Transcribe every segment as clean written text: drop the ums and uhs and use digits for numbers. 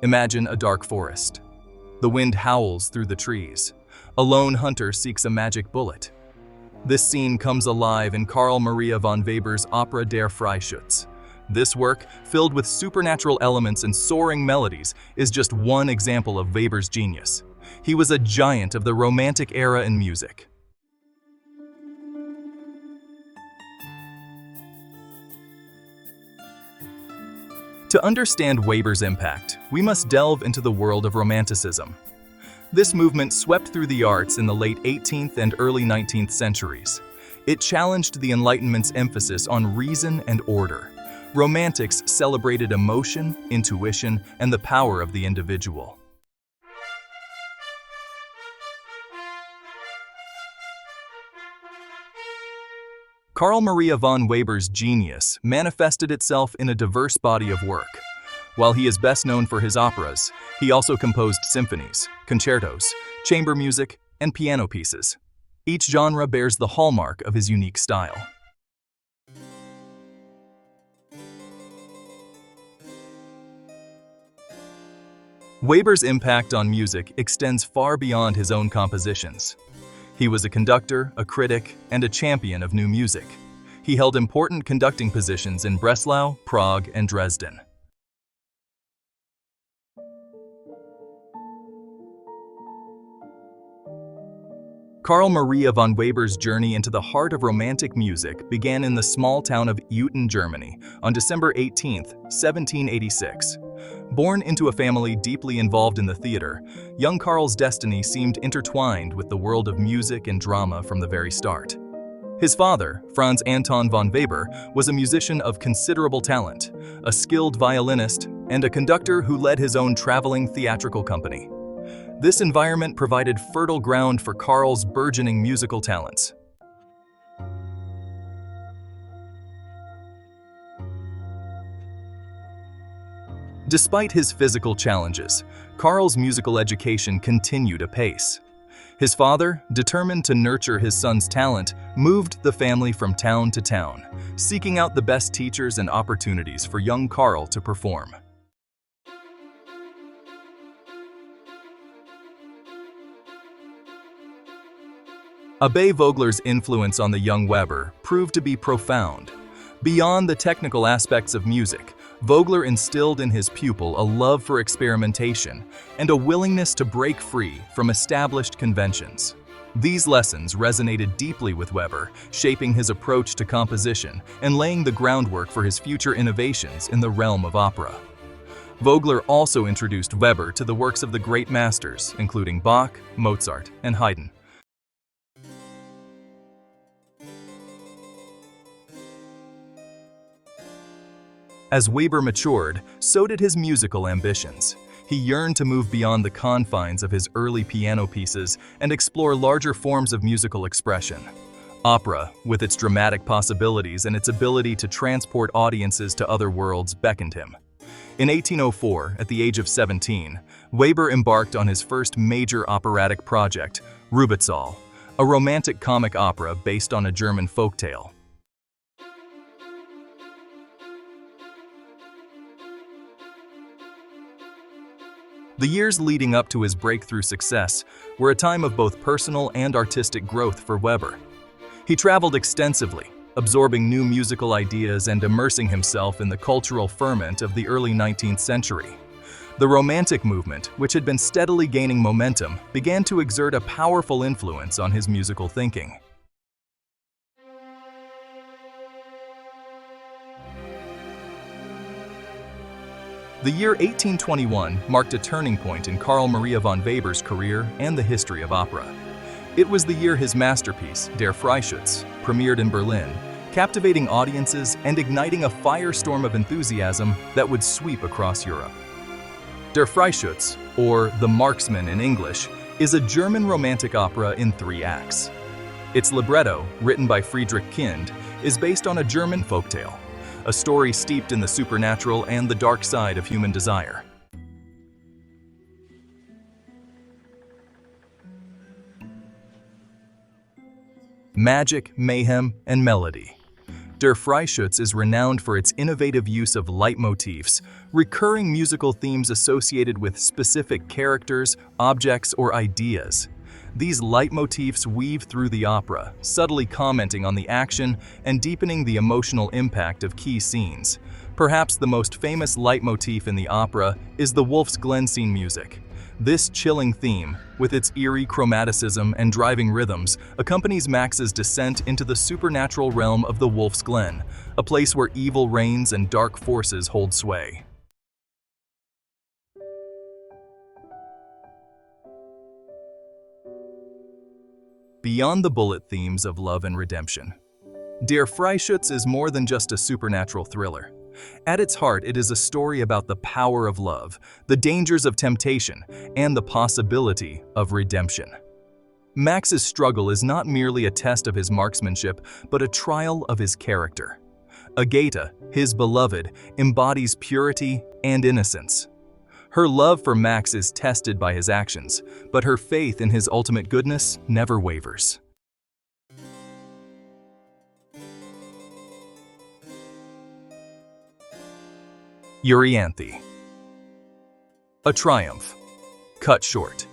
Imagine a dark forest. The wind howls through the trees. A lone hunter seeks a magic bullet. This scene comes alive in Carl Maria von Weber's opera Der Freischütz. This work, filled with supernatural elements and soaring melodies, is just one example of Weber's genius. He was a giant of the Romantic era in music. To understand Weber's impact, we must delve into the world of Romanticism. This movement swept through the arts in the late 18th and early 19th centuries. It challenged the Enlightenment's emphasis on reason and order. Romantics celebrated emotion, intuition, and the power of the individual. Carl Maria von Weber's genius manifested itself in a diverse body of work. While he is best known for his operas, he also composed symphonies, concertos, chamber music, and piano pieces. Each genre bears the hallmark of his unique style. Weber's impact on music extends far beyond his own compositions. He was a conductor, a critic, and a champion of new music. He held important conducting positions in Breslau, Prague, and Dresden. Carl Maria von Weber's journey into the heart of Romantic music began in the small town of Euten, Germany, on December 18, 1786. Born into a family deeply involved in the theater, young Carl's destiny seemed intertwined with the world of music and drama from the very start. His father, Franz Anton von Weber, was a musician of considerable talent, a skilled violinist, and a conductor who led his own traveling theatrical company. This environment provided fertile ground for Carl's burgeoning musical talents. Despite his physical challenges, Carl's musical education continued apace. His father, determined to nurture his son's talent, moved the family from town to town, seeking out the best teachers and opportunities for young Carl to perform. Abbe Vogler's influence on the young Weber proved to be profound. Beyond the technical aspects of music, Vogler instilled in his pupil a love for experimentation and a willingness to break free from established conventions. These lessons resonated deeply with Weber, shaping his approach to composition and laying the groundwork for his future innovations in the realm of opera. Vogler also introduced Weber to the works of the great masters, including Bach, Mozart, and Haydn. As Weber matured, so did his musical ambitions. He yearned to move beyond the confines of his early piano pieces and explore larger forms of musical expression. Opera, with its dramatic possibilities and its ability to transport audiences to other worlds, beckoned him. In 1804, at the age of 17, Weber embarked on his first major operatic project, Rubezahl, a romantic comic opera based on a German folktale. The years leading up to his breakthrough success were a time of both personal and artistic growth for Weber. He traveled extensively, absorbing new musical ideas and immersing himself in the cultural ferment of the early 19th century. The Romantic movement, which had been steadily gaining momentum, began to exert a powerful influence on his musical thinking. The year 1821 marked a turning point in Carl Maria von Weber's career and the history of opera. It was the year his masterpiece, Der Freischütz, premiered in Berlin, captivating audiences and igniting a firestorm of enthusiasm that would sweep across Europe. Der Freischütz, or The Marksman in English, is a German romantic opera in 3 acts. Its libretto, written by Friedrich Kind, is based on a German folktale, a story steeped in the supernatural and the dark side of human desire. Magic, mayhem, and melody. Der Freischütz is renowned for its innovative use of leitmotifs, recurring musical themes associated with specific characters, objects, or ideas. These leitmotifs weave through the opera, subtly commenting on the action and deepening the emotional impact of key scenes. Perhaps the most famous leitmotif in the opera is the Wolf's Glen scene music. This chilling theme, with its eerie chromaticism and driving rhythms, accompanies Max's descent into the supernatural realm of the Wolf's Glen, a place where evil reigns and dark forces hold sway. Beyond the bullet themes of love and redemption, Der Freischütz is more than just a supernatural thriller. At its heart, it is a story about the power of love, the dangers of temptation, and the possibility of redemption. Max's struggle is not merely a test of his marksmanship, but a trial of his character. Agatha, his beloved, embodies purity and innocence. Her love for Max is tested by his actions, but her faith in his ultimate goodness never wavers. Euryanthe. A triumph. Cut short.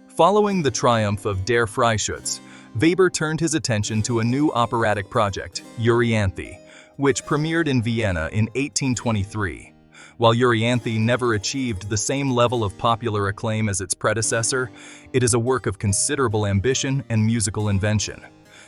Following the triumph of Der Freischütz, Weber turned his attention to a new operatic project, Euryanthe, which premiered in Vienna in 1823. While Euryanthe never achieved the same level of popular acclaim as its predecessor, it is a work of considerable ambition and musical invention.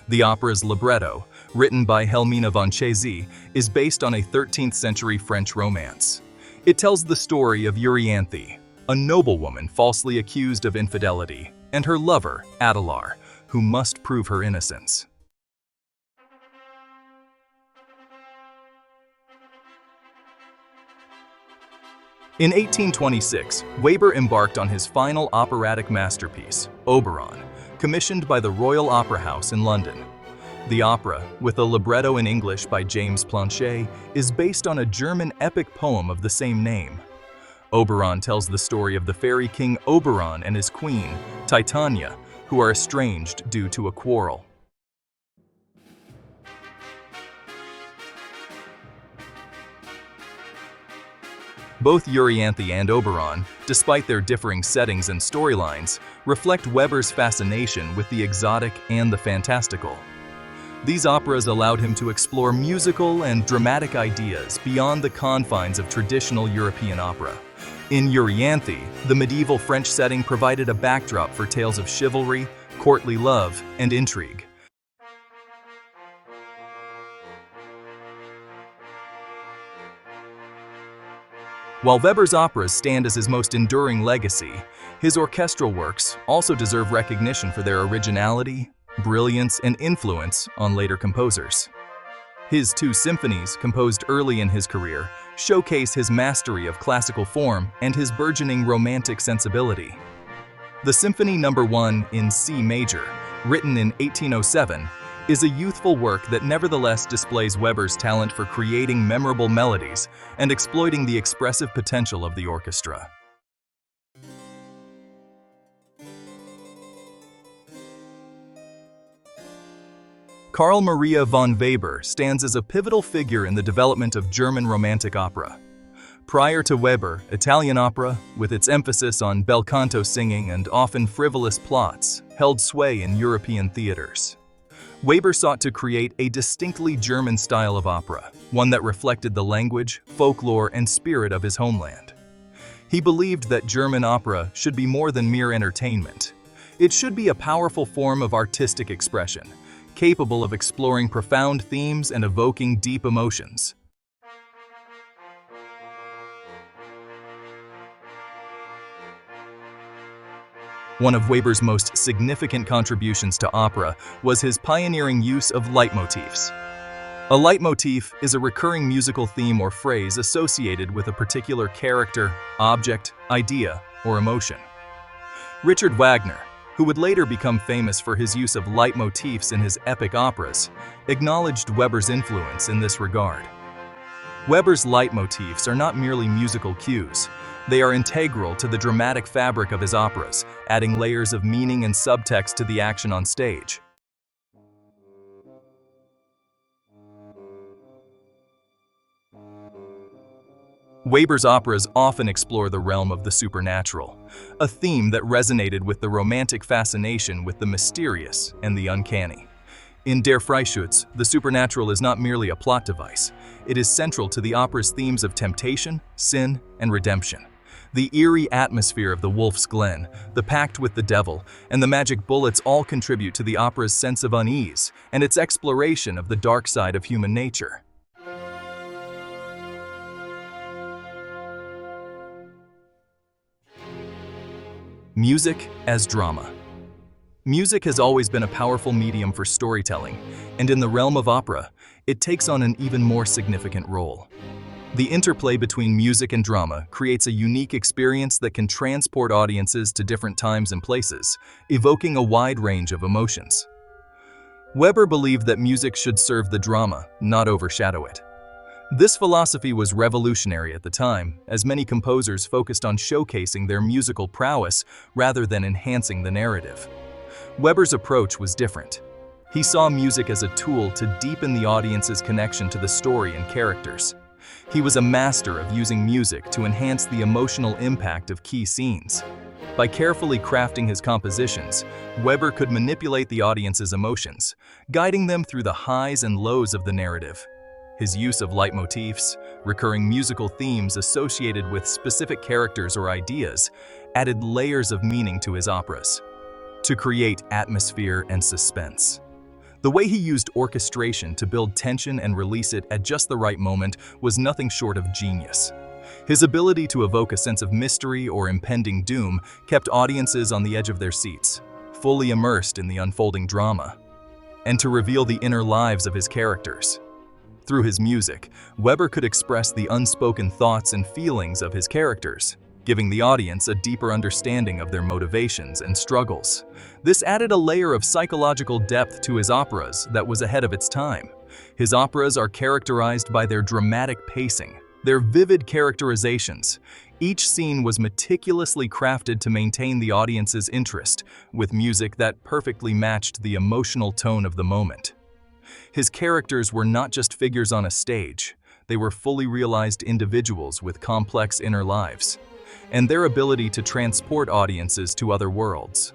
The opera's libretto, written by Helmina von Chézy, is based on a 13th-century French romance. It tells the story of Euryanthe, a noblewoman falsely accused of infidelity, and her lover, Allure, who must prove her innocence. In 1826, Weber embarked on his final operatic masterpiece, Oberon, commissioned by the Royal Opera House in London. The opera, with a libretto in English by James Planchet, is based on a German epic poem of the same name. Oberon tells the story of the fairy king Oberon and his queen, Titania, who are estranged due to a quarrel. Both Euryanthe and Oberon, despite their differing settings and storylines, reflect Weber's fascination with the exotic and the fantastical. These operas allowed him to explore musical and dramatic ideas beyond the confines of traditional European opera. In Euryanthe, the medieval French setting provided a backdrop for tales of chivalry, courtly love, and intrigue. While Weber's operas stand as his most enduring legacy, his orchestral works also deserve recognition for their originality, brilliance, and influence on later composers. His two symphonies, composed early in his career, showcase his mastery of classical form and his burgeoning romantic sensibility. The Symphony No. 1 in C major, written in 1807, is a youthful work that nevertheless displays Weber's talent for creating memorable melodies and exploiting the expressive potential of the orchestra. Carl Maria von Weber stands as a pivotal figure in the development of German Romantic opera. Prior to Weber, Italian opera, with its emphasis on bel canto singing and often frivolous plots, held sway in European theaters. Weber sought to create a distinctly German style of opera, one that reflected the language, folklore, and spirit of his homeland. He believed that German opera should be more than mere entertainment. It should be a powerful form of artistic expression, capable of exploring profound themes and evoking deep emotions. One of Weber's most significant contributions to opera was his pioneering use of leitmotifs. A leitmotif is a recurring musical theme or phrase associated with a particular character, object, idea, or emotion. Richard Wagner, who would later become famous for his use of leitmotifs in his epic operas, acknowledged Weber's influence in this regard. Weber's leitmotifs are not merely musical cues. They are integral to the dramatic fabric of his operas, adding layers of meaning and subtext to the action on stage. Weber's operas often explore the realm of the supernatural, a theme that resonated with the Romantic fascination with the mysterious and the uncanny. In Der Freischütz, the supernatural is not merely a plot device. It is central to the opera's themes of temptation, sin, and redemption. The eerie atmosphere of the wolf's Glen, the pact with the devil, and the magic bullets all contribute to the opera's sense of unease and its exploration of the dark side of human nature. Music as drama. Music has always been a powerful medium for storytelling, and in the realm of opera, it takes on an even more significant role. The interplay between music and drama creates a unique experience that can transport audiences to different times and places, evoking a wide range of emotions. Weber believed that music should serve the drama, not overshadow it. This philosophy was revolutionary at the time, as many composers focused on showcasing their musical prowess rather than enhancing the narrative. Weber's approach was different. He saw music as a tool to deepen the audience's connection to the story and characters. He was a master of using music to enhance the emotional impact of key scenes. By carefully crafting his compositions, Weber could manipulate the audience's emotions, guiding them through the highs and lows of the narrative. His use of leitmotifs, recurring musical themes associated with specific characters or ideas, added layers of meaning to his operas, to create atmosphere and suspense. The way he used orchestration to build tension and release it at just the right moment was nothing short of genius. His ability to evoke a sense of mystery or impending doom kept audiences on the edge of their seats, fully immersed in the unfolding drama, and to reveal the inner lives of his characters. Through his music, Weber could express the unspoken thoughts and feelings of his characters, giving the audience a deeper understanding of their motivations and struggles. This added a layer of psychological depth to his operas that was ahead of its time. His operas are characterized by their dramatic pacing, their vivid characterizations. Each scene was meticulously crafted to maintain the audience's interest, with music that perfectly matched the emotional tone of the moment. His characters were not just figures on a stage, they were fully realized individuals with complex inner lives, and their ability to transport audiences to other worlds.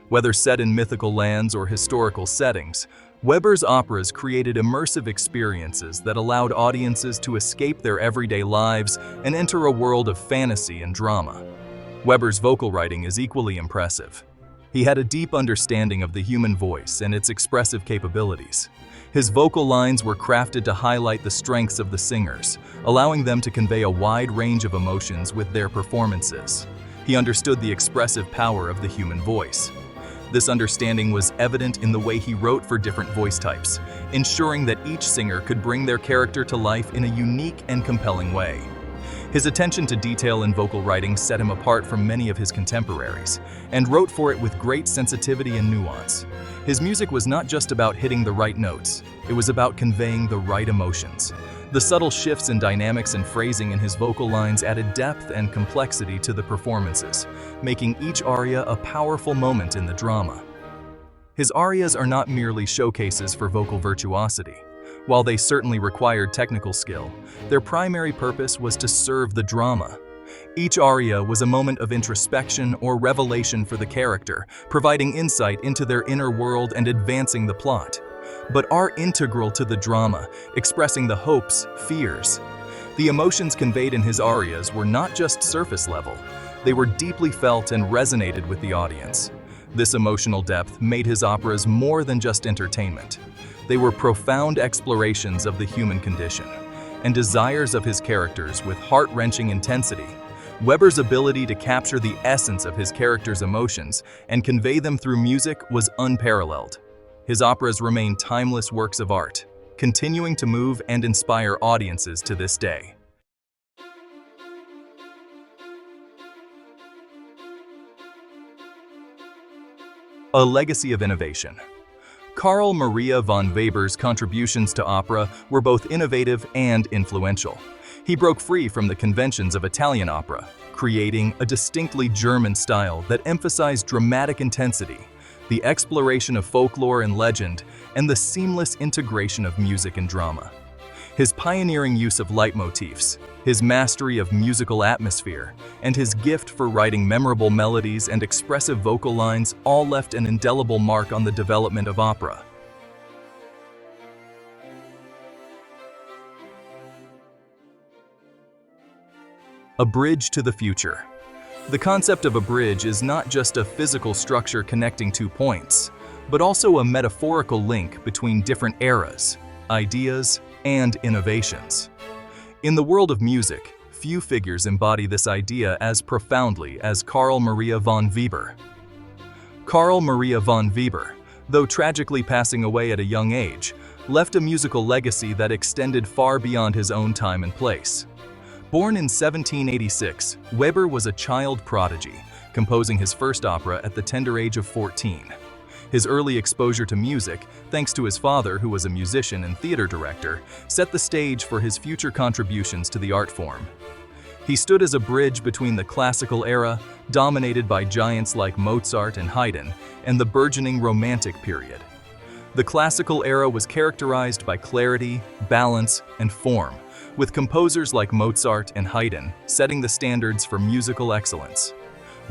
Whether set in mythical lands or historical settings, Weber's operas created immersive experiences that allowed audiences to escape their everyday lives and enter a world of fantasy and drama. Weber's vocal writing is equally impressive. He had a deep understanding of the human voice and its expressive capabilities. His vocal lines were crafted to highlight the strengths of the singers, allowing them to convey a wide range of emotions with their performances. He understood the expressive power of the human voice. This understanding was evident in the way he wrote for different voice types, ensuring that each singer could bring their character to life in a unique and compelling way. His attention to detail in vocal writing set him apart from many of his contemporaries, and wrote for it with great sensitivity and nuance. His music was not just about hitting the right notes, it was about conveying the right emotions. The subtle shifts in dynamics and phrasing in his vocal lines added depth and complexity to the performances, making each aria a powerful moment in the drama. His arias are not merely showcases for vocal virtuosity. While they certainly required technical skill, their primary purpose was to serve the drama. Each aria was a moment of introspection or revelation for the character, providing insight into their inner world and advancing the plot, but are integral to the drama, expressing the hopes, fears. The emotions conveyed in his arias were not just surface level, they were deeply felt and resonated with the audience. This emotional depth made his operas more than just entertainment. They were profound explorations of the human condition and desires of his characters with heart-wrenching intensity. Weber's ability to capture the essence of his characters' emotions and convey them through music was unparalleled. His operas remain timeless works of art, continuing to move and inspire audiences to this day. A legacy of innovation. Carl Maria von Weber's contributions to opera were both innovative and influential. He broke free from the conventions of Italian opera, creating a distinctly German style that emphasized dramatic intensity, the exploration of folklore and legend, and the seamless integration of music and drama. His pioneering use of leitmotifs, his mastery of musical atmosphere, and his gift for writing memorable melodies and expressive vocal lines all left an indelible mark on the development of opera. A bridge to the future. The concept of a bridge is not just a physical structure connecting two points, but also a metaphorical link between different eras, ideas, and innovations. In the world of music, few figures embody this idea as profoundly as Carl Maria von Weber. Carl Maria von Weber, though tragically passing away at a young age, left a musical legacy that extended far beyond his own time and place. Born in 1786, Weber was a child prodigy, composing his first opera at the tender age of 14. His early exposure to music, thanks to his father who was a musician and theater director, set the stage for his future contributions to the art form. He stood as a bridge between the classical era, dominated by giants like Mozart and Haydn, and the burgeoning Romantic period. The classical era was characterized by clarity, balance, and form, with composers like Mozart and Haydn setting the standards for musical excellence.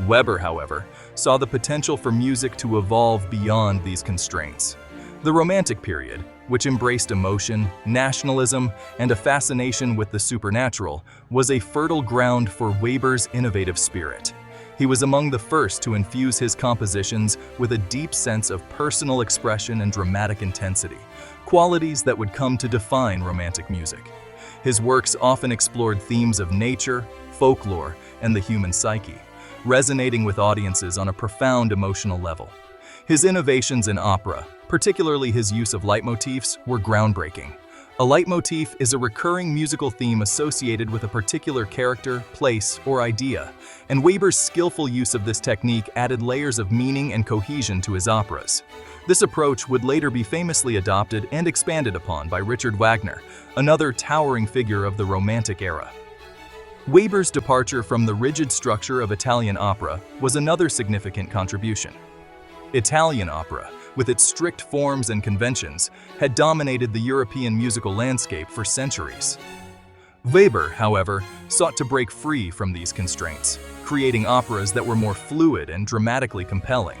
Weber, however, saw the potential for music to evolve beyond these constraints. The Romantic period, which embraced emotion, nationalism, and a fascination with the supernatural, was a fertile ground for Weber's innovative spirit. He was among the first to infuse his compositions with a deep sense of personal expression and dramatic intensity, qualities that would come to define Romantic music. His works often explored themes of nature, folklore, and the human psyche, resonating with audiences on a profound emotional level. His innovations in opera, particularly his use of leitmotifs, were groundbreaking. A leitmotif is a recurring musical theme associated with a particular character, place, or idea, and Weber's skillful use of this technique added layers of meaning and cohesion to his operas. This approach would later be famously adopted and expanded upon by Richard Wagner, another towering figure of the Romantic era. Weber's departure from the rigid structure of Italian opera was another significant contribution. Italian opera, with its strict forms and conventions, had dominated the European musical landscape for centuries. Weber, however, sought to break free from these constraints, creating operas that were more fluid and dramatically compelling.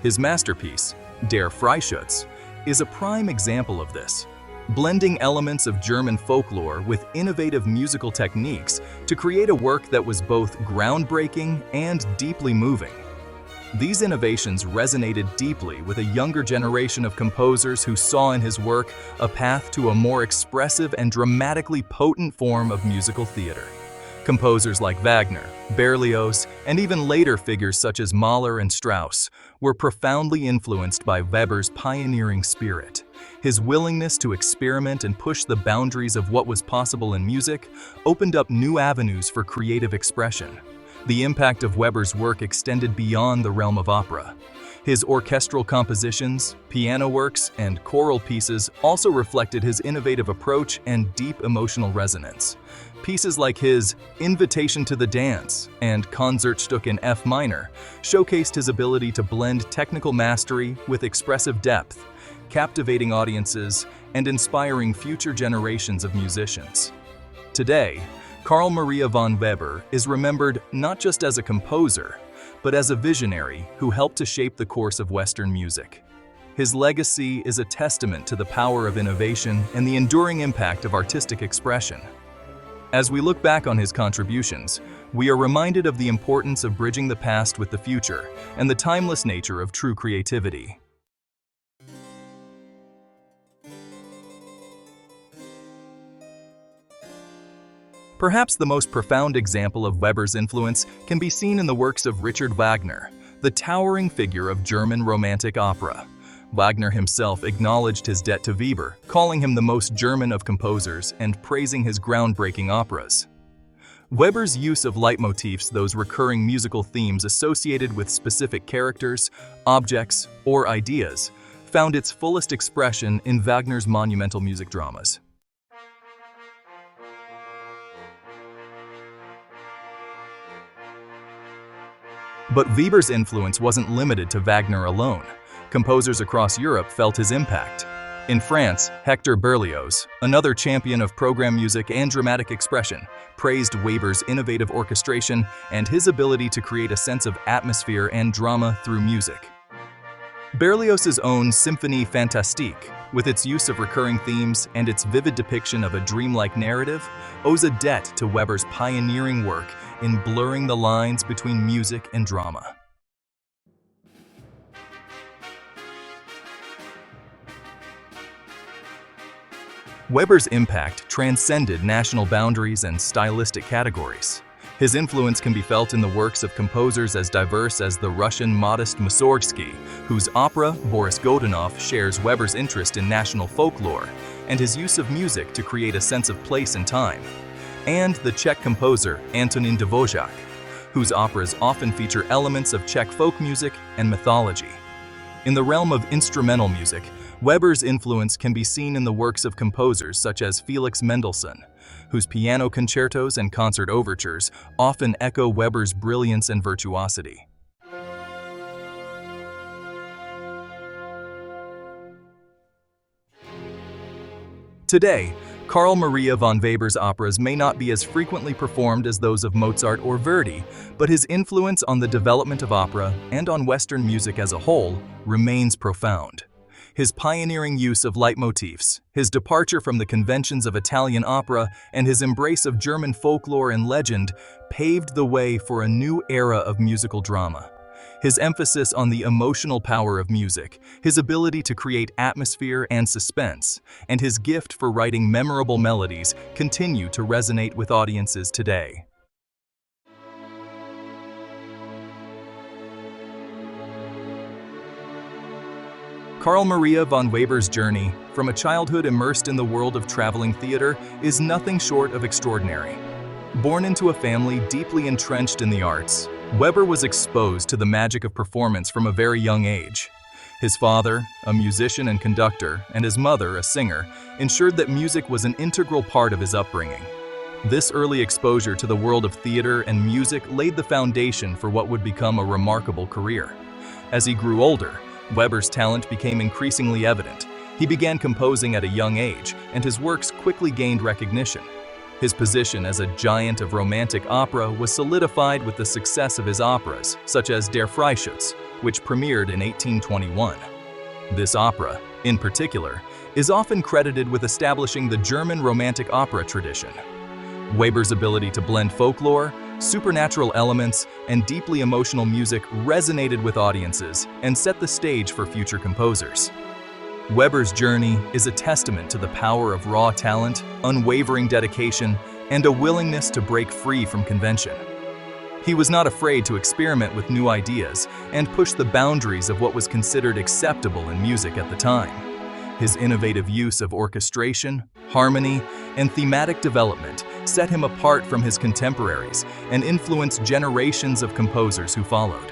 His masterpiece, Der Freischütz, is a prime example of this, blending elements of German folklore with innovative musical techniques to create a work that was both groundbreaking and deeply moving. These innovations resonated deeply with a younger generation of composers who saw in his work a path to a more expressive and dramatically potent form of musical theater. Composers like Wagner, Berlioz, and even later figures such as Mahler and Strauss were profoundly influenced by Weber's pioneering spirit. His willingness to experiment and push the boundaries of what was possible in music opened up new avenues for creative expression. The impact of Weber's work extended beyond the realm of opera. His orchestral compositions, piano works, and choral pieces also reflected his innovative approach and deep emotional resonance. Pieces like his Invitation to the Dance and Konzertstück in F minor showcased his ability to blend technical mastery with expressive depth, captivating audiences and inspiring future generations of musicians. Today, Carl Maria von Weber is remembered not just as a composer, but as a visionary who helped to shape the course of Western music. His legacy is a testament to the power of innovation and the enduring impact of artistic expression. As we look back on his contributions, we are reminded of the importance of bridging the past with the future and the timeless nature of true creativity. Perhaps the most profound example of Weber's influence can be seen in the works of Richard Wagner, the towering figure of German Romantic opera. Wagner himself acknowledged his debt to Weber, calling him the most German of composers and praising his groundbreaking operas. Weber's use of leitmotifs, those recurring musical themes associated with specific characters, objects, or ideas, found its fullest expression in Wagner's monumental music dramas. But Weber's influence wasn't limited to Wagner alone. Composers across Europe felt his impact. In France, Hector Berlioz, another champion of program music and dramatic expression, praised Weber's innovative orchestration and his ability to create a sense of atmosphere and drama through music. Berlioz's own Symphonie fantastique, with its use of recurring themes and its vivid depiction of a dreamlike narrative, owes a debt to Weber's pioneering work in blurring the lines between music and drama. Weber's impact transcended national boundaries and stylistic categories. His influence can be felt in the works of composers as diverse as the Russian Modest Mussorgsky, whose opera Boris Godunov shares Weber's interest in national folklore and his use of music to create a sense of place and time, and the Czech composer Antonín Dvořák, whose operas often feature elements of Czech folk music and mythology. In the realm of instrumental music, Weber's influence can be seen in the works of composers such as Felix Mendelssohn, whose piano concertos and concert overtures often echo Weber's brilliance and virtuosity. Today, Carl Maria von Weber's operas may not be as frequently performed as those of Mozart or Verdi, but his influence on the development of opera and on Western music as a whole remains profound. His pioneering use of Leitmotifs, his departure from the conventions of Italian opera, and his embrace of German folklore and legend paved the way for a new era of musical drama. His emphasis on the emotional power of music, his ability to create atmosphere and suspense, and his gift for writing memorable melodies continue to resonate with audiences today. Carl Maria von Weber's journey, from a childhood immersed in the world of traveling theater, is nothing short of extraordinary. Born into a family deeply entrenched in the arts, Weber was exposed to the magic of performance from a very young age. His father, a musician and conductor, and his mother, a singer, ensured that music was an integral part of his upbringing. This early exposure to the world of theater and music laid the foundation for what would become a remarkable career. As he grew older, Weber's talent became increasingly evident. He began composing at a young age, and his works quickly gained recognition. His position as a giant of romantic opera was solidified with the success of his operas, such as Der Freischütz, which premiered in 1821. This opera, in particular, is often credited with establishing the German romantic opera tradition. Weber's ability to blend folklore, supernatural elements, and deeply emotional music resonated with audiences and set the stage for future composers. Weber's journey is a testament to the power of raw talent, unwavering dedication, and a willingness to break free from convention. He was not afraid to experiment with new ideas and push the boundaries of what was considered acceptable in music at the time. His innovative use of orchestration, harmony, and thematic development set him apart from his contemporaries and influenced generations of composers who followed.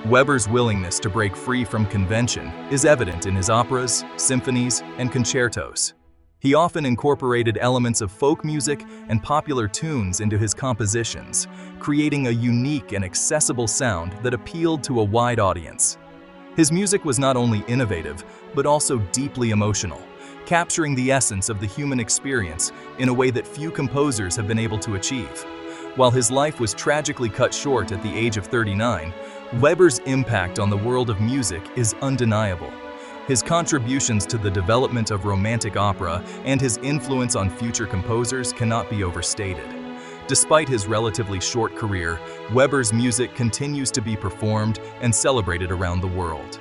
Weber's willingness to break free from convention is evident in his operas, symphonies, and concertos. He often incorporated elements of folk music and popular tunes into his compositions, creating a unique and accessible sound that appealed to a wide audience. His music was not only innovative, but also deeply emotional, capturing the essence of the human experience in a way that few composers have been able to achieve. While his life was tragically cut short at the age of 39, Weber's impact on the world of music is undeniable. His contributions to the development of romantic opera and his influence on future composers cannot be overstated. Despite his relatively short career, Weber's music continues to be performed and celebrated around the world.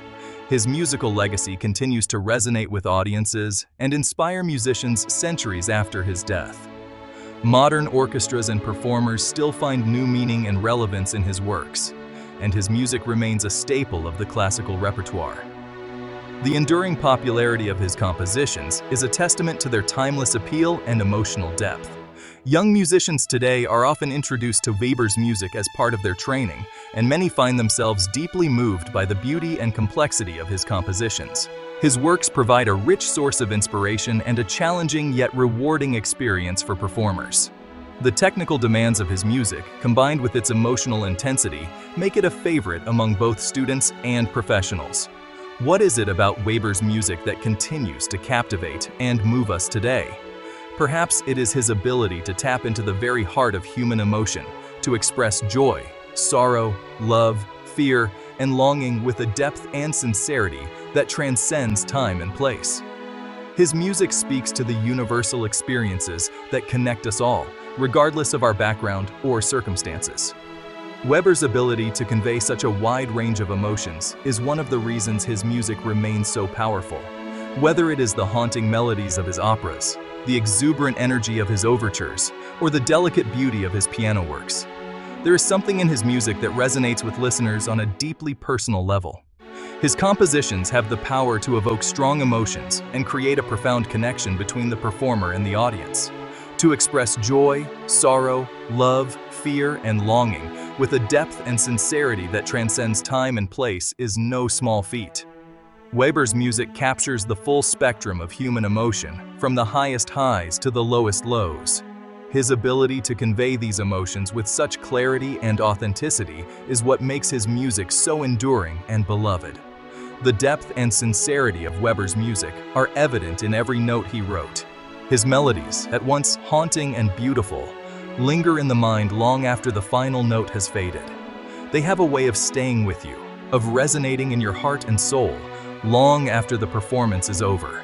His musical legacy continues to resonate with audiences and inspire musicians centuries after his death. Modern orchestras and performers still find new meaning and relevance in his works, and his music remains a staple of the classical repertoire. The enduring popularity of his compositions is a testament to their timeless appeal and emotional depth. Young musicians today are often introduced to Weber's music as part of their training, and many find themselves deeply moved by the beauty and complexity of his compositions. His works provide a rich source of inspiration and a challenging yet rewarding experience for performers. The technical demands of his music, combined with its emotional intensity, make it a favorite among both students and professionals. What is it about Weber's music that continues to captivate and move us today? Perhaps it is his ability to tap into the very heart of human emotion, to express joy, sorrow, love, fear, and longing with a depth and sincerity that transcends time and place. His music speaks to the universal experiences that connect us all, regardless of our background or circumstances. Weber's ability to convey such a wide range of emotions is one of the reasons his music remains so powerful. Whether it is the haunting melodies of his operas, the exuberant energy of his overtures, or the delicate beauty of his piano works, there is something in his music that resonates with listeners on a deeply personal level. His compositions have the power to evoke strong emotions and create a profound connection between the performer and the audience. To express joy, sorrow, love, fear, and longing with a depth and sincerity that transcends time and place is no small feat. Weber's music captures the full spectrum of human emotion, from the highest highs to the lowest lows. His ability to convey these emotions with such clarity and authenticity is what makes his music so enduring and beloved. The depth and sincerity of Weber's music are evident in every note he wrote. His melodies, at once haunting and beautiful, linger in the mind long after the final note has faded. They have a way of staying with you, of resonating in your heart and soul, long after the performance is over.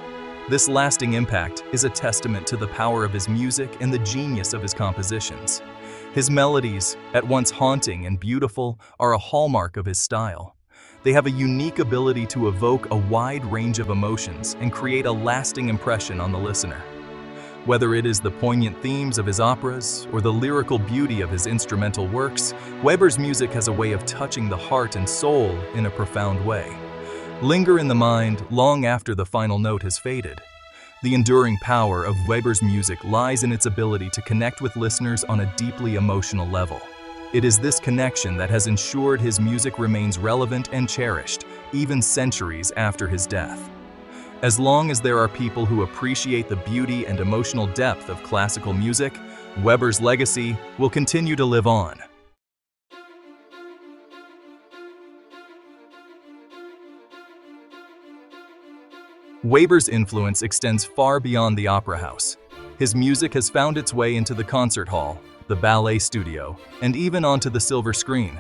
This lasting impact is a testament to the power of his music and the genius of his compositions. His melodies, at once haunting and beautiful, are a hallmark of his style. They have a unique ability to evoke a wide range of emotions and create a lasting impression on the listener. Whether it is the poignant themes of his operas or the lyrical beauty of his instrumental works, Weber's music has a way of touching the heart and soul in a profound way. Linger in the mind long after the final note has faded. The enduring power of Weber's music lies in its ability to connect with listeners on a deeply emotional level. It is this connection that has ensured his music remains relevant and cherished, even centuries after his death. As long as there are people who appreciate the beauty and emotional depth of classical music, Weber's legacy will continue to live on. Weber's influence extends far beyond the opera house. His music has found its way into the concert hall, the ballet studio, and even onto the silver screen.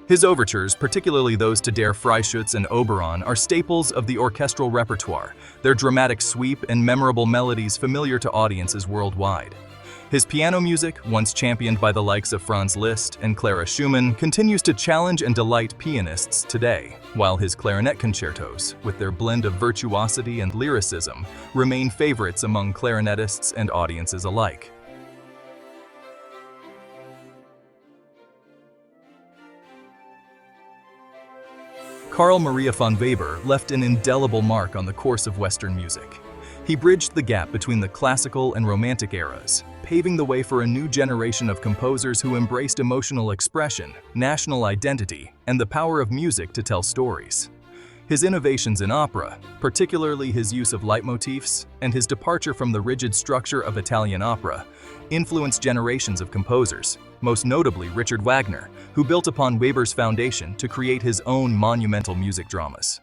His overtures, particularly those to Der Freischütz and Oberon, are staples of the orchestral repertoire, their dramatic sweep and memorable melodies familiar to audiences worldwide. His piano music, once championed by the likes of Franz Liszt and Clara Schumann, continues to challenge and delight pianists today, while his clarinet concertos, with their blend of virtuosity and lyricism, remain favorites among clarinetists and audiences alike. Carl Maria von Weber left an indelible mark on the course of Western music. He bridged the gap between the classical and Romantic eras, paving the way for a new generation of composers who embraced emotional expression, national identity, and the power of music to tell stories. His innovations in opera, particularly his use of leitmotifs and his departure from the rigid structure of Italian opera, influenced generations of composers, most notably Richard Wagner, who built upon Weber's foundation to create his own monumental music dramas.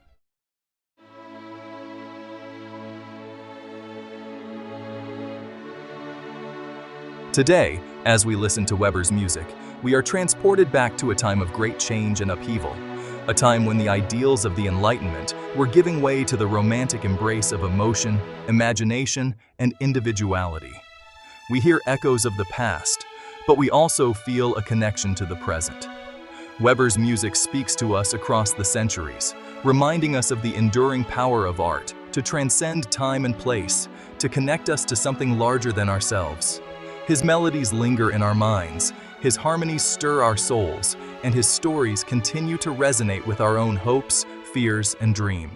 Today, as we listen to Weber's music, we are transported back to a time of great change and upheaval, a time when the ideals of the Enlightenment were giving way to the romantic embrace of emotion, imagination, and individuality. We hear echoes of the past, but we also feel a connection to the present. Weber's music speaks to us across the centuries, reminding us of the enduring power of art to transcend time and place, to connect us to something larger than ourselves. His melodies linger in our minds, his harmonies stir our souls, and his stories continue to resonate with our own hopes, fears, and dreams.